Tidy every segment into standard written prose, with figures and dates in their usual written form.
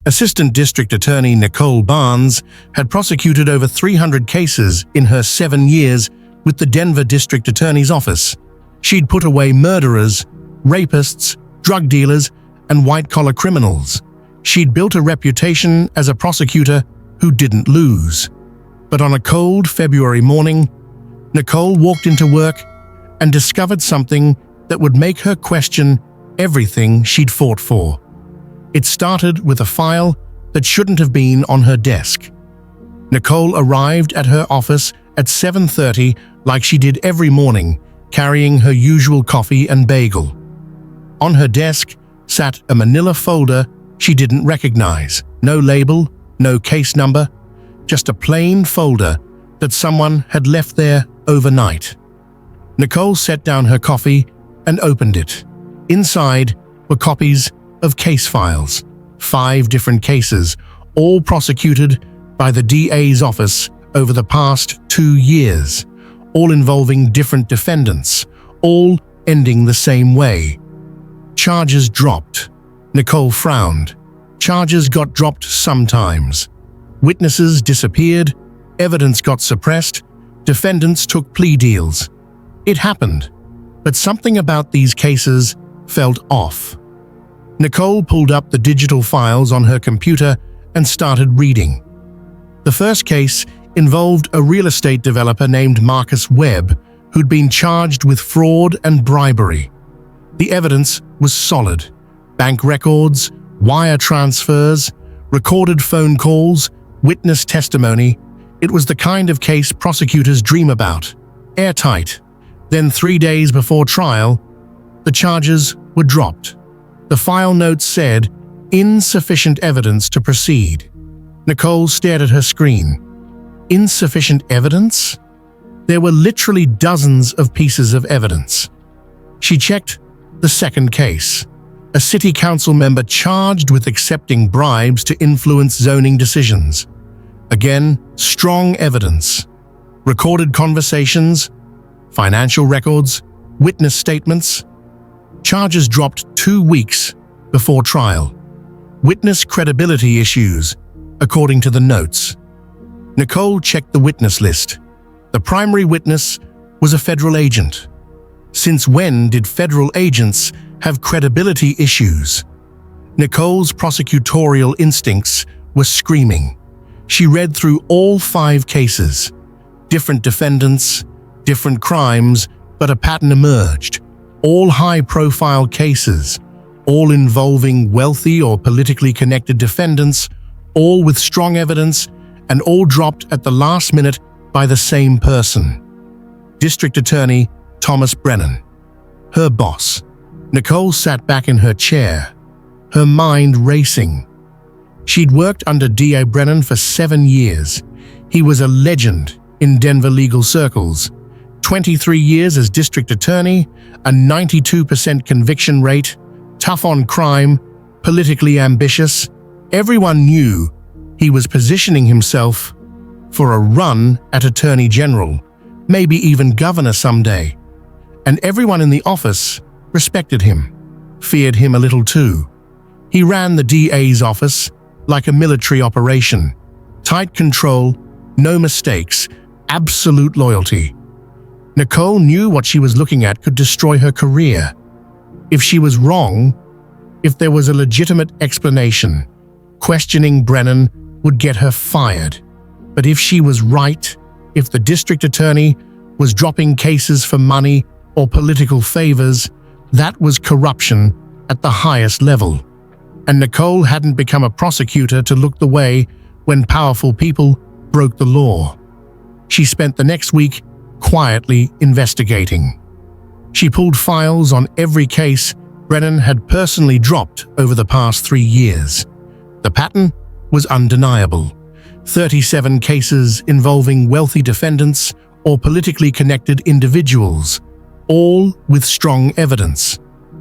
Assistant District Attorney Nicole Barnes had prosecuted over 300 cases in her 7 years with the Denver District Attorney's Office. She'd put away murderers, rapists, drug dealers, and white-collar criminals. She'd built a reputation as a prosecutor who didn't lose. But on a cold February morning, Nicole walked into work and discovered something that would make her question everything she'd fought for. It started with a file that shouldn't have been on her desk. Nicole arrived at her office at 7:30 like she did every morning, carrying her usual coffee and bagel. On her desk sat a manila folder she didn't recognize. No label, no case number, just a plain folder that someone had left there overnight. Nicole set down her coffee and opened it. Inside were copies of case files, 5 different cases, all prosecuted by the DA's office over the past 2 years, all involving different defendants, all ending the same way. Charges dropped. Nicole frowned. Charges got dropped sometimes. Witnesses disappeared, evidence got suppressed, defendants took plea deals. It happened, but something about these cases felt off. Nicole pulled up the digital files on her computer and started reading. The first case involved a real estate developer named Marcus Webb, who'd been charged with fraud and bribery. The evidence was solid. Bank records, wire transfers, recorded phone calls, witness testimony. It was the kind of case prosecutors dream about. Airtight. Then 3 days before trial, the charges were dropped. The file notes said, "Insufficient evidence to proceed." Nicole stared at her screen. Insufficient evidence? There were literally dozens of pieces of evidence. She checked the second case. A city council member charged with accepting bribes to influence zoning decisions. Again, strong evidence. Recorded conversations, financial records, witness statements. Charges dropped 2 weeks before trial. Witness credibility issues, according to the notes. Nicole checked the witness list. The primary witness was a federal agent. Since when did federal agents have credibility issues? Nicole's prosecutorial instincts were screaming. She read through all 5 cases. Different defendants, different crimes, but a pattern emerged. All high-profile cases, all involving wealthy or politically connected defendants, all with strong evidence, and all dropped at the last minute by the same person. District Attorney Thomas Brennan. Her boss. Nicole sat back in her chair, her mind racing. She'd worked under DA Brennan for 7 years. He was a legend in Denver legal circles. 23 years as district attorney, a 92% conviction rate, tough on crime, politically ambitious. Everyone knew he was positioning himself for a run at attorney general, maybe even governor someday. And everyone in the office respected him, feared him a little too. He ran the DA's office like a military operation. Tight control, no mistakes, absolute loyalty. Nicole knew what she was looking at could destroy her career. If she was wrong, if there was a legitimate explanation, questioning Brennan would get her fired. But if she was right, if the district attorney was dropping cases for money or political favors, that was corruption at the highest level. And Nicole hadn't become a prosecutor to look the way when powerful people broke the law. She spent the next week quietly investigating. She pulled files on every case Brennan had personally dropped over the past 3 years. The pattern was undeniable. 37 cases involving wealthy defendants or politically connected individuals, all with strong evidence,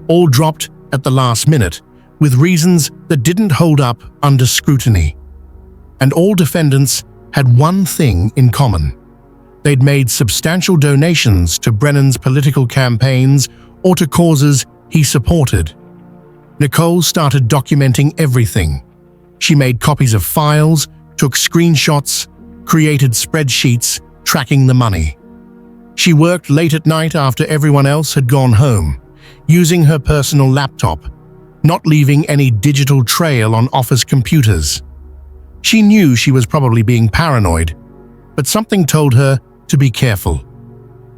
all dropped at the last minute with reasons that didn't hold up under scrutiny. And all defendants had one thing in common. They'd made substantial donations to Brennan's political campaigns or to causes he supported. Nicole started documenting everything. She made copies of files, took screenshots, created spreadsheets tracking the money. She worked late at night after everyone else had gone home, using her personal laptop, not leaving any digital trail on office computers. She knew she was probably being paranoid, but something told her to be careful.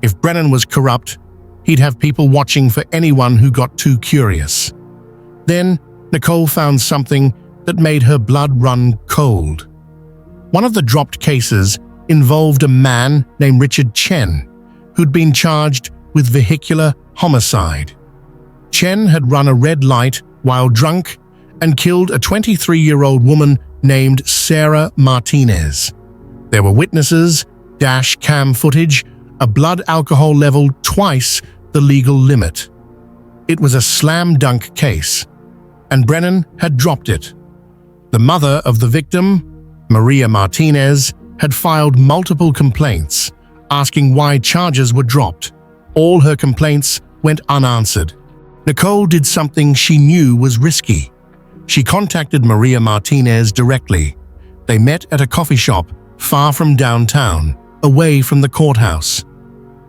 If Brennan was corrupt, he'd have people watching for anyone who got too curious. Then, Nicole found something that made her blood run cold. One of the dropped cases involved a man named Richard Chen, who'd been charged with vehicular homicide. Chen had run a red light while drunk and killed a 23-year-old woman named Sarah Martinez. There were witnesses, dash cam footage, a blood alcohol level twice the legal limit. It was a slam dunk case, and Brennan had dropped it. The mother of the victim, Maria Martinez, had filed multiple complaints, asking why charges were dropped. All her complaints went unanswered. Nicole did something she knew was risky. She contacted Maria Martinez directly. They met at a coffee shop far from downtown, away from the courthouse.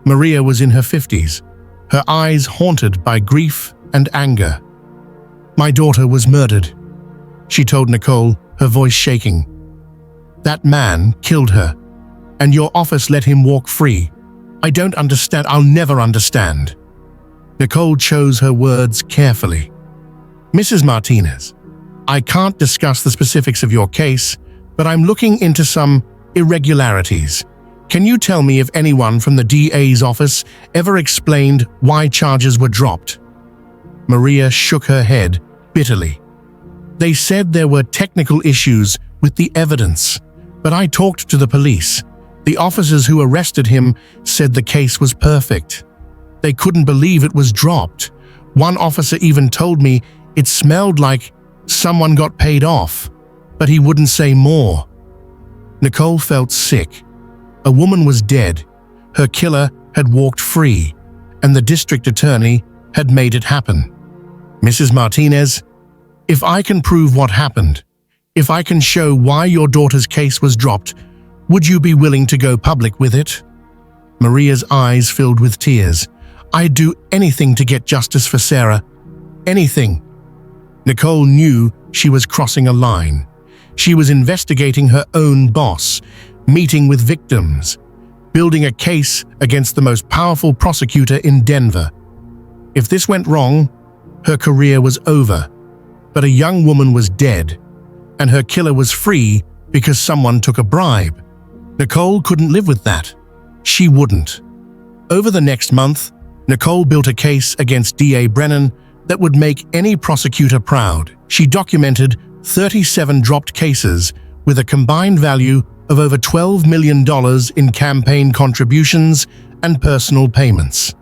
Maria was in her 50s, her eyes haunted by grief and anger. "My daughter was murdered," she told Nicole, her voice shaking. "That man killed her, and your office let him walk free. I don't understand. I'll never understand." Nicole chose her words carefully. "Mrs. Martinez, I can't discuss the specifics of your case, but I'm looking into some irregularities. Can you tell me if anyone from the DA's office ever explained why charges were dropped?" Maria shook her head bitterly. "They said there were technical issues with the evidence, but I talked to the police. The officers who arrested him said the case was perfect. They couldn't believe it was dropped. One officer even told me it smelled like someone got paid off, but he wouldn't say more." Nicole felt sick. A woman was dead, her killer had walked free, and the district attorney had made it happen. "Mrs. Martinez, if I can prove what happened, if I can show why your daughter's case was dropped, would you be willing to go public with it?" Maria's eyes filled with tears. "I'd do anything to get justice for Sarah. Anything." Nicole knew she was crossing a line. She was investigating her own boss, meeting with victims, building a case against the most powerful prosecutor in Denver. If this went wrong, her career was over. But a young woman was dead, and her killer was free because someone took a bribe. Nicole couldn't live with that. She wouldn't. Over the next month, Nicole built a case against DA Brennan that would make any prosecutor proud. She documented 37 dropped cases with a combined value of over $12 million in campaign contributions and personal payments.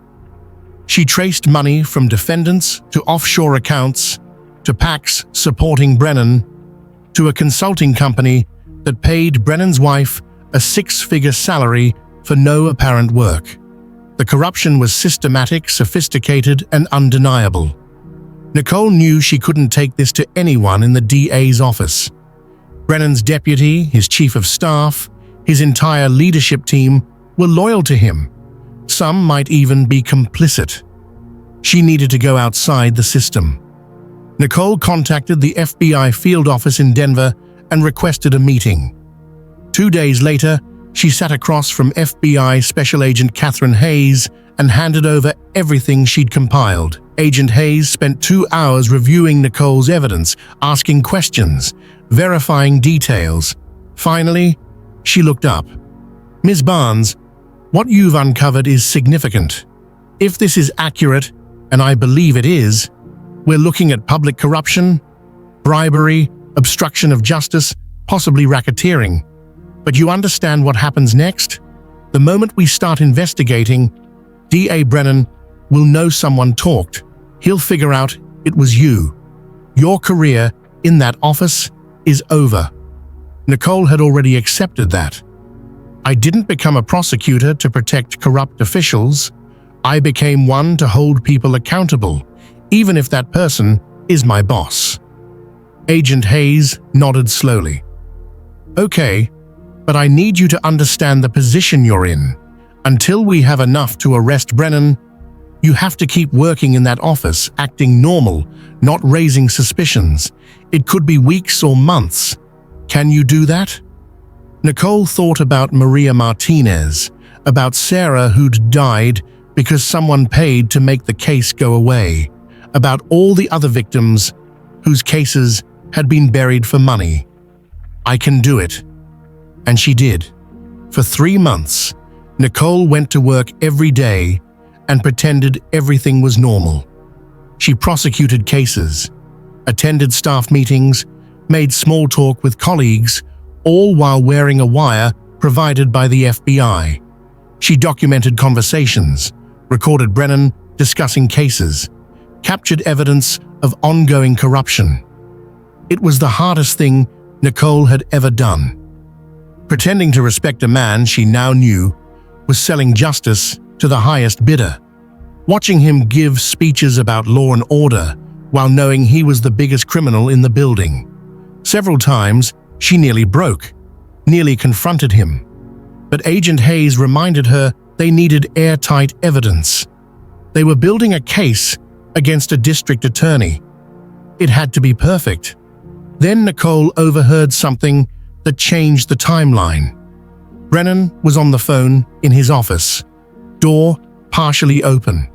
She traced money from defendants to offshore accounts, to PACs supporting Brennan, to a consulting company that paid Brennan's wife a six-figure salary for no apparent work. The corruption was systematic, sophisticated, and undeniable. Nicole knew she couldn't take this to anyone in the DA's office. Brennan's deputy, his chief of staff, his entire leadership team were loyal to him. Some might even be complicit. She needed to go outside the system. Nicole contacted the FBI field office in Denver and requested a meeting. 2 days later, she sat across from FBI Special Agent Catherine Hayes and handed over everything she'd compiled. Agent Hayes spent 2 hours reviewing Nicole's evidence, asking questions, verifying details. Finally, she looked up. "Ms. Barnes, what you've uncovered is significant. If this is accurate, and I believe it is, we're looking at public corruption, bribery, obstruction of justice, possibly racketeering. But you understand what happens next? The moment we start investigating, DA Brennan will know someone talked. He'll figure out it was you. Your career in that office is over." Nicole had already accepted that. "I didn't become a prosecutor to protect corrupt officials. I became one to hold people accountable, even if that person is my boss." Agent Hayes nodded slowly. Okay, but I need you to understand the position you're in. Until we have enough to arrest Brennan, you have to keep working in that office, acting normal, not raising suspicions. It could be weeks or months. Can you do that? Nicole thought about Maria Martinez, about Sarah who'd died because someone paid to make the case go away, about all the other victims whose cases had been buried for money. I can do it. And she did. For 3 months, Nicole went to work every day and pretended everything was normal. She prosecuted cases, attended staff meetings, made small talk with colleagues, all while wearing a wire provided by the FBI. She documented conversations, recorded Brennan discussing cases, captured evidence of ongoing corruption. It was the hardest thing Nicole had ever done. Pretending to respect a man she now knew was selling justice to the highest bidder. Watching him give speeches about law and order while knowing he was the biggest criminal in the building. Several times, she nearly broke, nearly confronted him. But Agent Hayes reminded her they needed airtight evidence. They were building a case against a district attorney. It had to be perfect. Then Nicole overheard something that changed the timeline. Brennan was on the phone in his office, door partially open.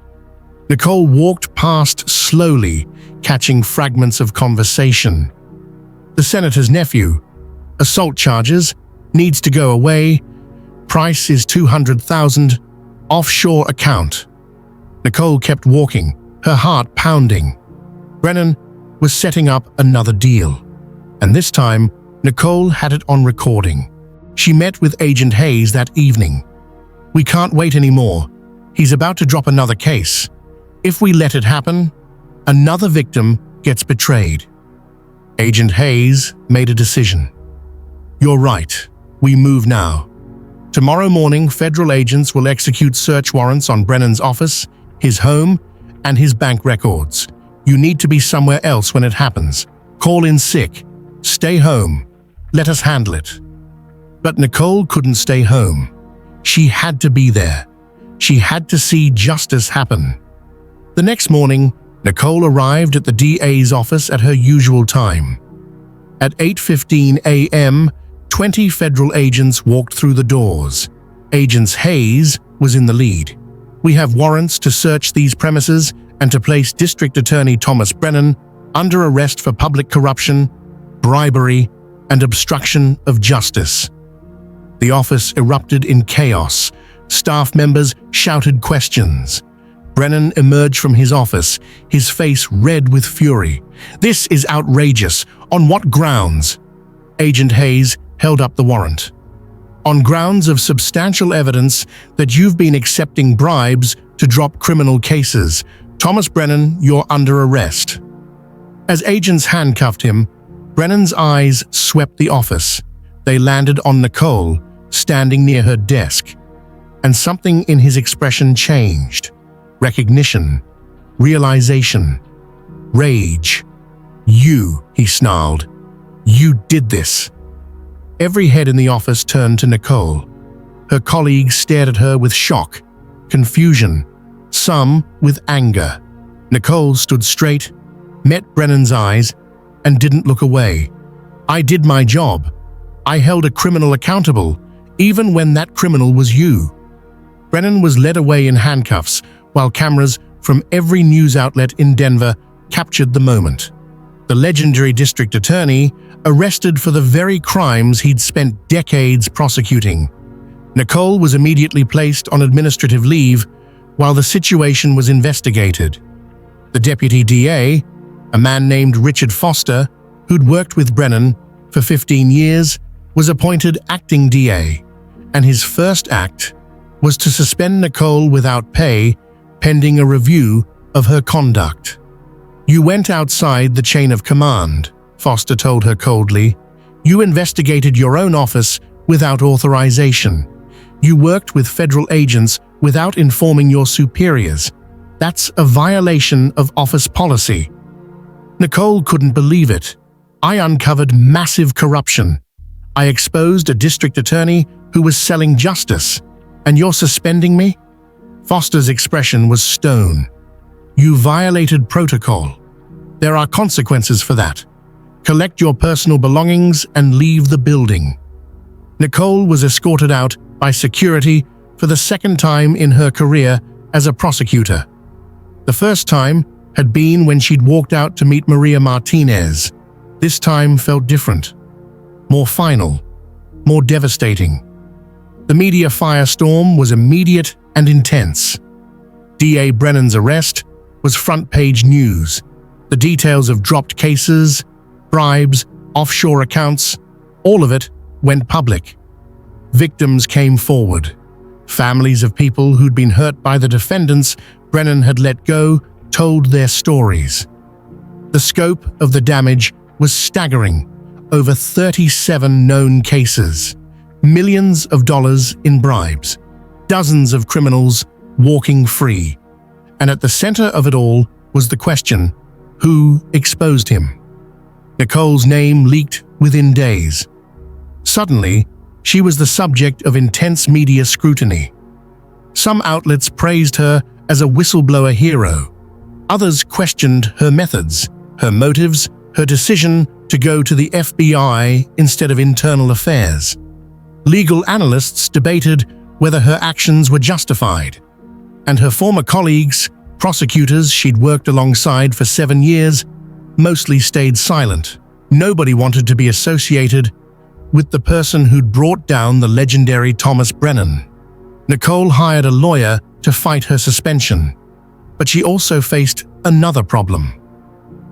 Nicole walked past slowly, catching fragments of conversation. The senator's nephew. Assault charges. Needs to go away. Price is $200,000. Offshore account. Nicole kept walking, her heart pounding. Brennan was setting up another deal. And this time, Nicole had it on recording. She met with Agent Hayes that evening. We can't wait anymore. He's about to drop another case. If we let it happen, another victim gets betrayed. Agent Hayes made a decision. You're right. We move now. Tomorrow morning, federal agents will execute search warrants on Brennan's office, his home, and his bank records. You need to be somewhere else when it happens. Call in sick. Stay home. Let us handle it. But Nicole couldn't stay home. She had to be there. She had to see justice happen. The next morning, Nicole arrived at the DA's office at her usual time. At 8:15 a.m., 20 federal agents walked through the doors. Agent Hayes was in the lead. We have warrants to search these premises and to place District Attorney Thomas Brennan under arrest for public corruption, bribery, and obstruction of justice. The office erupted in chaos. Staff members shouted questions. Brennan emerged from his office, his face red with fury. This is outrageous. On what grounds? Agent Hayes held up the warrant. On grounds of substantial evidence that you've been accepting bribes to drop criminal cases. Thomas Brennan, you're under arrest. As agents handcuffed him, Brennan's eyes swept the office. They landed on Nicole, standing near her desk. And something in his expression changed. Recognition, realization, rage. You, he snarled. You did this. Every head in the office turned to Nicole. Her colleagues stared at her with shock, confusion, some with anger. Nicole stood straight, met Brennan's eyes, and didn't look away. I did my job. I held a criminal accountable, even when that criminal was you. Brennan was led away in handcuffs, while cameras from every news outlet in Denver captured the moment. The legendary district attorney arrested for the very crimes he'd spent decades prosecuting. Nicole was immediately placed on administrative leave while the situation was investigated. The deputy DA, a man named Richard Foster, who'd worked with Brennan for 15 years, was appointed acting DA, and his first act was to suspend Nicole without pay pending a review of her conduct. You went outside the chain of command, Foster told her coldly. You investigated your own office without authorization. You worked with federal agents without informing your superiors. That's a violation of office policy. Nicole couldn't believe it. I uncovered massive corruption. I exposed a district attorney who was selling justice. And you're suspending me? Foster's expression was stone. You violated protocol. There are consequences for that. Collect your personal belongings and leave the building. Nicole was escorted out by security for the second time in her career as a prosecutor. The first time had been when she'd walked out to meet Maria Martinez. This time felt different, more final, more devastating. The media firestorm was immediate and intense. DA Brennan's arrest was front-page news. The details of dropped cases, bribes, offshore accounts, all of it went public. Victims came forward. Families of people who'd been hurt by the defendants Brennan had let go told their stories. The scope of the damage was staggering. Over 37 known cases, millions of dollars in bribes, dozens of criminals walking free. And at the center of it all was the question, who exposed him? Nicole's name leaked within days. Suddenly, she was the subject of intense media scrutiny. Some outlets praised her as a whistleblower hero. Others questioned her methods, her motives, her decision to go to the FBI instead of internal affairs. Legal analysts debated whether her actions were justified. And her former colleagues, prosecutors she'd worked alongside for 7 years, mostly stayed silent. Nobody wanted to be associated with the person who'd brought down the legendary Thomas Brennan. Nicole hired a lawyer to fight her suspension, but she also faced another problem.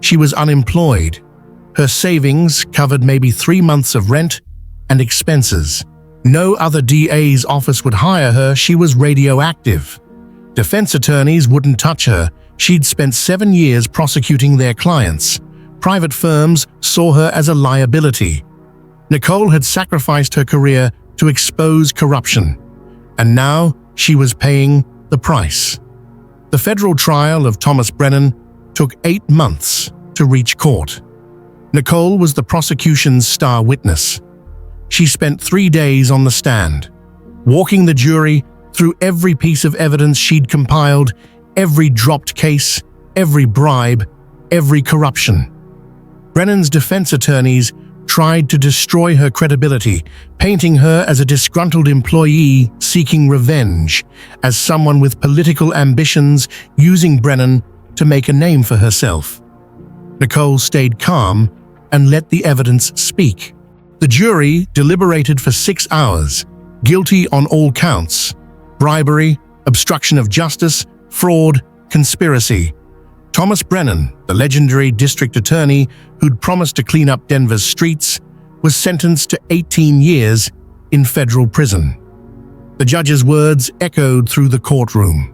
She was unemployed. Her savings covered maybe 3 months of rent and expenses. No other DA's office would hire her. She was radioactive. Defense attorneys wouldn't touch her. She'd spent 7 years prosecuting their clients. Private firms saw her as a liability. Nicole had sacrificed her career to expose corruption, and now she was paying the price. The federal trial of Thomas Brennan took 8 months to reach court. Nicole was the prosecution's star witness. She spent 3 days on the stand, walking the jury through every piece of evidence she'd compiled, every dropped case, every bribe, every corruption. Brennan's defense attorneys tried to destroy her credibility, painting her as a disgruntled employee seeking revenge, as someone with political ambitions using Brennan to make a name for herself. Nicole stayed calm and let the evidence speak. The jury deliberated for 6 hours, guilty on all counts: bribery, obstruction of justice, fraud, conspiracy. Thomas Brennan, the legendary district attorney who'd promised to clean up Denver's streets, was sentenced to 18 years in federal prison. The judge's words echoed through the courtroom.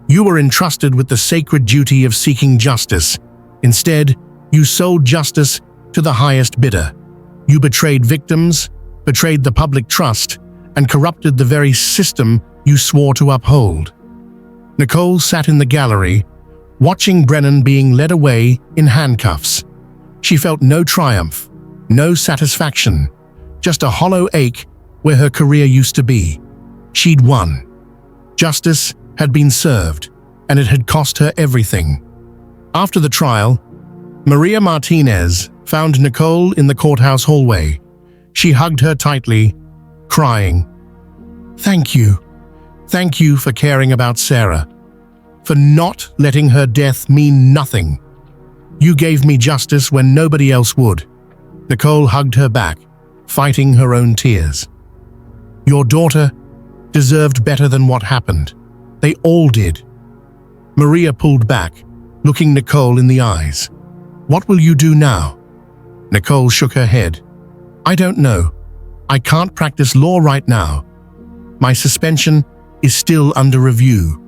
You were entrusted with the sacred duty of seeking justice. Instead, you sold justice to the highest bidder. You betrayed victims, betrayed the public trust, and corrupted the very system you swore to uphold. Nicole sat in the gallery, watching Brennan being led away in handcuffs. She felt no triumph, no satisfaction, just a hollow ache where her career used to be. She'd won. Justice had been served, and it had cost her everything. After the trial, Maria Martinez found Nicole in the courthouse hallway. She hugged her tightly, crying, "Thank you. Thank you for caring about Sarah, for not letting her death mean nothing. You gave me justice when nobody else would." Nicole hugged her back, fighting her own tears. "Your daughter deserved better than what happened. They all did." Maria pulled back, looking Nicole in the eyes. "What will you do now?" Nicole shook her head. "I don't know. I can't practice law right now. My suspension is still under review.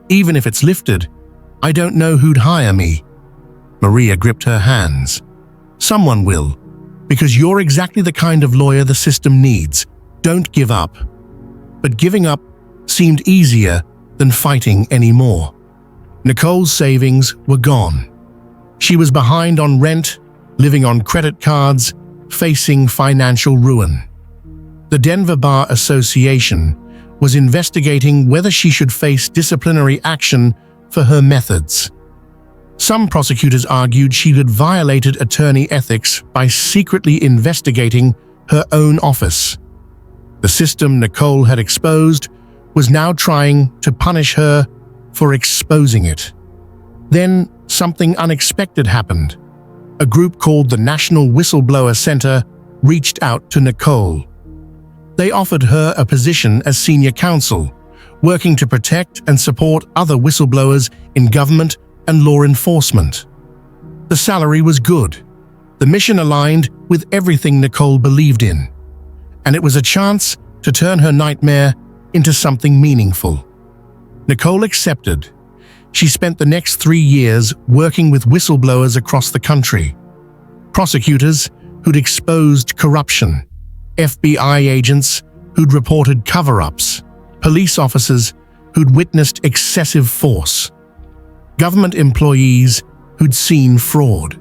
Even if it's lifted, I don't know who'd hire me." Maria gripped her hands. "Someone will, because you're exactly the kind of lawyer the system needs. Don't give up." But giving up seemed easier than fighting anymore. Nicole's savings were gone. She was behind on rent, living on credit cards, facing financial ruin. The Denver Bar Association was investigating whether she should face disciplinary action for her methods. Some prosecutors argued she had violated attorney ethics by secretly investigating her own office. The system Nicole had exposed was now trying to punish her for exposing it. Then something unexpected happened. A group called the National Whistleblower Center reached out to Nicole. They offered her a position as senior counsel, working to protect and support other whistleblowers in government and law enforcement. The salary was good. The mission aligned with everything Nicole believed in, and it was a chance to turn her nightmare into something meaningful. Nicole accepted. She spent the next 3 years working with whistleblowers across the country. Prosecutors who'd exposed corruption, FBI agents who'd reported cover-ups, police officers who'd witnessed excessive force, government employees who'd seen fraud.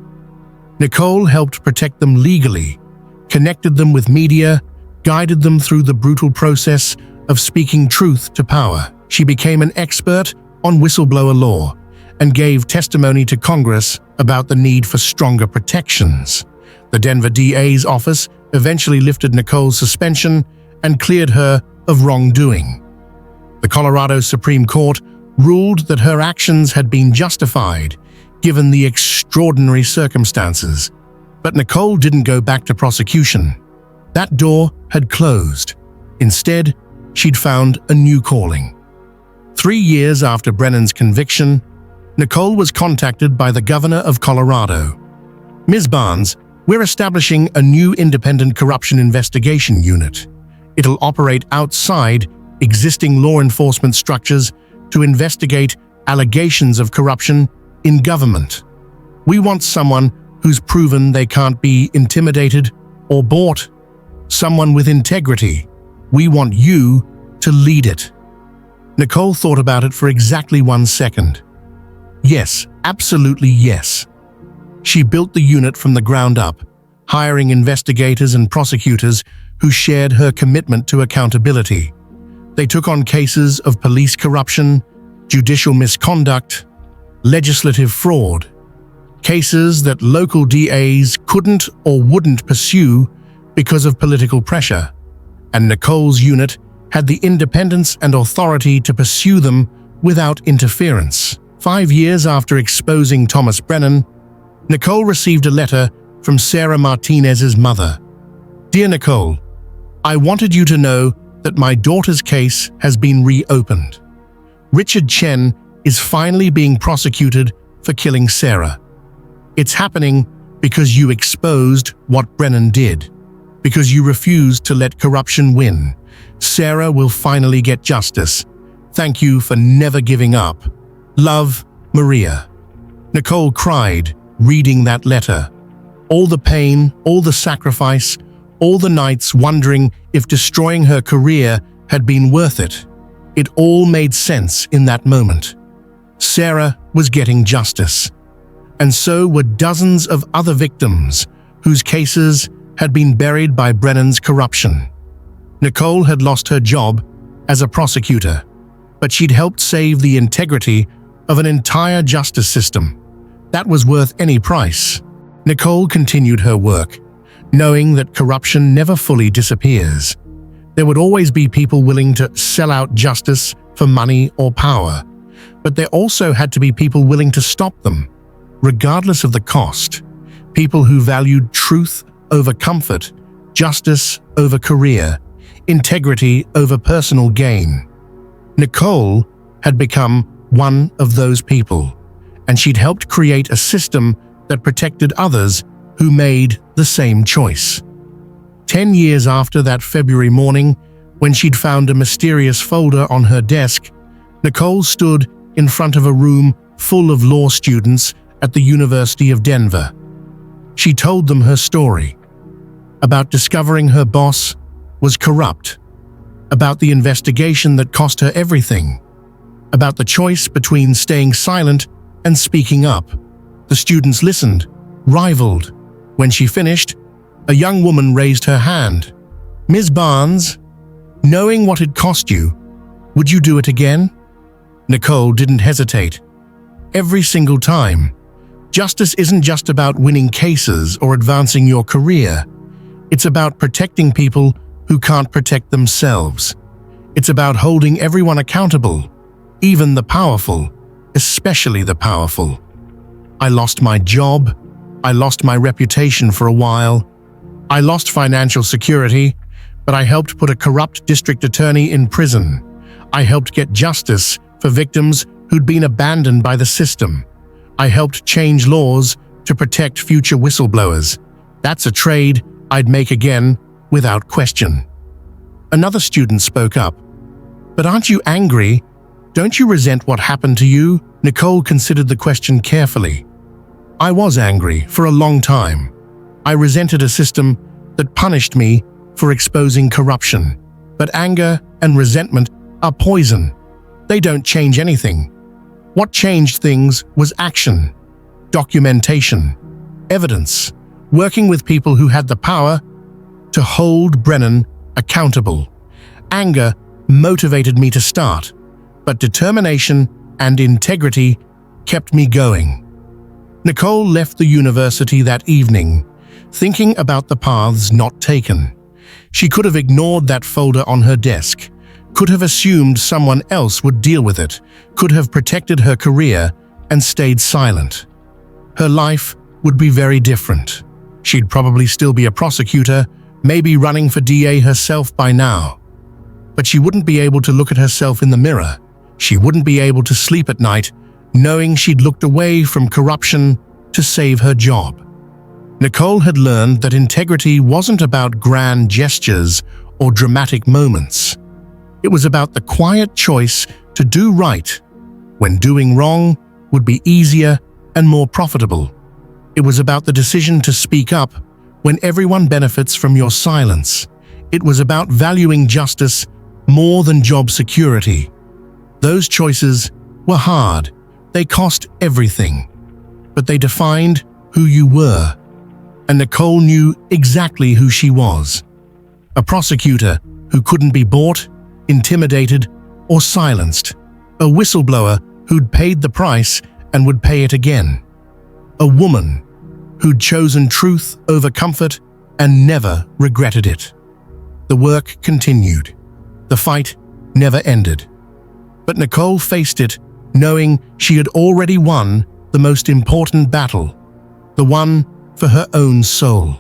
Nicole helped protect them legally, connected them with media, guided them through the brutal process of speaking truth to power. She became an expert on whistleblower law and gave testimony to Congress about the need for stronger protections. The Denver DA's office eventually lifted Nicole's suspension and cleared her of wrongdoing. The Colorado Supreme Court ruled that her actions had been justified given the extraordinary circumstances. But Nicole didn't go back to prosecution. That door had closed. Instead, she'd found a new calling. 3 years after Brennan's conviction, Nicole was contacted by the governor of Colorado. "Ms. Barnes, we're establishing a new independent corruption investigation unit. It'll operate outside existing law enforcement structures to investigate allegations of corruption in government. We want someone who's proven they can't be intimidated or bought, someone with integrity. We want you to lead it." Nicole thought about it for exactly 1 second. Yes, absolutely yes. She built the unit from the ground up, hiring investigators and prosecutors who shared her commitment to accountability. They took on cases of police corruption, judicial misconduct, legislative fraud, cases that local DAs couldn't or wouldn't pursue because of political pressure, and Nicole's unit had the independence and authority to pursue them without interference. 5 years after exposing Thomas Brennan, Nicole received a letter from Sarah Martinez's mother. "Dear Nicole, I wanted you to know that my daughter's case has been reopened. Richard Chen is finally being prosecuted for killing Sarah. It's happening because you exposed what Brennan did, because you refused to let corruption win. Sarah will finally get justice. Thank you for never giving up. Love, Maria." Nicole cried, reading that letter. All the pain, all the sacrifice, all the nights wondering if destroying her career had been worth it. It all made sense in that moment. Sarah was getting justice, and so were dozens of other victims whose cases had been buried by Brennan's corruption. Nicole had lost her job as a prosecutor, but she'd helped save the integrity of an entire justice system. That was worth any price. Nicole continued her work, knowing that corruption never fully disappears. There would always be people willing to sell out justice for money or power, but there also had to be people willing to stop them, regardless of the cost. People who valued truth over comfort, justice over career, integrity over personal gain. Nicole had become one of those people, and she'd helped create a system that protected others who made the same choice. 10 years after that February morning, when she'd found a mysterious folder on her desk, Nicole stood in front of a room full of law students at the University of Denver. She told them her story, about discovering her boss was corrupt, about the investigation that cost her everything, about the choice between staying silent and speaking up. The students listened, rivaled, When she finished, a young woman raised her hand. "Ms. Barnes, knowing what it cost you, would you do it again?" Nicole didn't hesitate. Every single time. Justice isn't just about winning cases or advancing your career. It's about protecting people who can't protect themselves. It's about holding everyone accountable, even the powerful, especially the powerful. I lost my job. I lost my reputation for a while. I lost financial security, but I helped put a corrupt district attorney in prison. I helped get justice for victims who'd been abandoned by the system. I helped change laws to protect future whistleblowers. That's a trade I'd make again without question. Another student spoke up. "But aren't you angry? Don't you resent what happened to you?" Nicole considered the question carefully. "I was angry for a long time. I resented a system that punished me for exposing corruption. But anger and resentment are poison. They don't change anything. What changed things was action, documentation, evidence, working with people who had the power to hold Brennan accountable. Anger motivated me to start, but determination and integrity kept me going." Nicole left the university that evening, thinking about the paths not taken. She could have ignored that folder on her desk, could have assumed someone else would deal with it, could have protected her career and stayed silent. Her life would be very different. She'd probably still be a prosecutor, maybe running for DA herself by now. But she wouldn't be able to look at herself in the mirror. She wouldn't be able to sleep at night, knowing she'd looked away from corruption to save her job. Nicole had learned that integrity wasn't about grand gestures or dramatic moments. It was about the quiet choice to do right when doing wrong would be easier and more profitable. It was about the decision to speak up when everyone benefits from your silence. It was about valuing justice more than job security. Those choices were hard. They cost everything. But they defined who you were. And Nicole knew exactly who she was. A prosecutor who couldn't be bought, intimidated, or silenced. A whistleblower who'd paid the price and would pay it again. A woman who'd chosen truth over comfort and never regretted it. The work continued. The fight never ended. But Nicole faced it knowing she had already won the most important battle, the one for her own soul.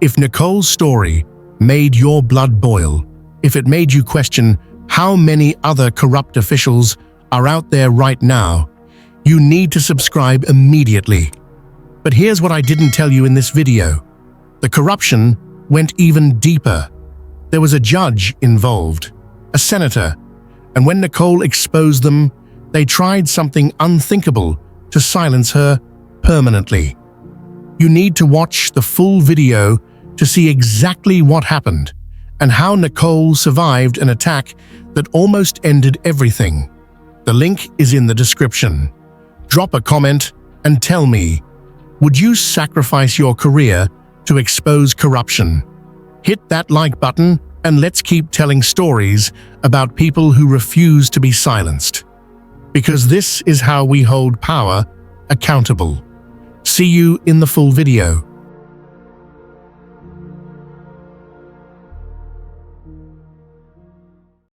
If Nicole's story made your blood boil, if it made you question how many other corrupt officials are out there right now, you need to subscribe immediately. But here's what I didn't tell you in this video. The corruption went even deeper. There was a judge involved, a senator, and when Nicole exposed them, they tried something unthinkable to silence her permanently. You need to watch the full video to see exactly what happened and how Nicole survived an attack that almost ended everything. The link is in the description. Drop a comment and tell me, would you sacrifice your career to expose corruption? Hit that like button and let's keep telling stories about people who refuse to be silenced. Because this is how we hold power accountable. See you in the full video.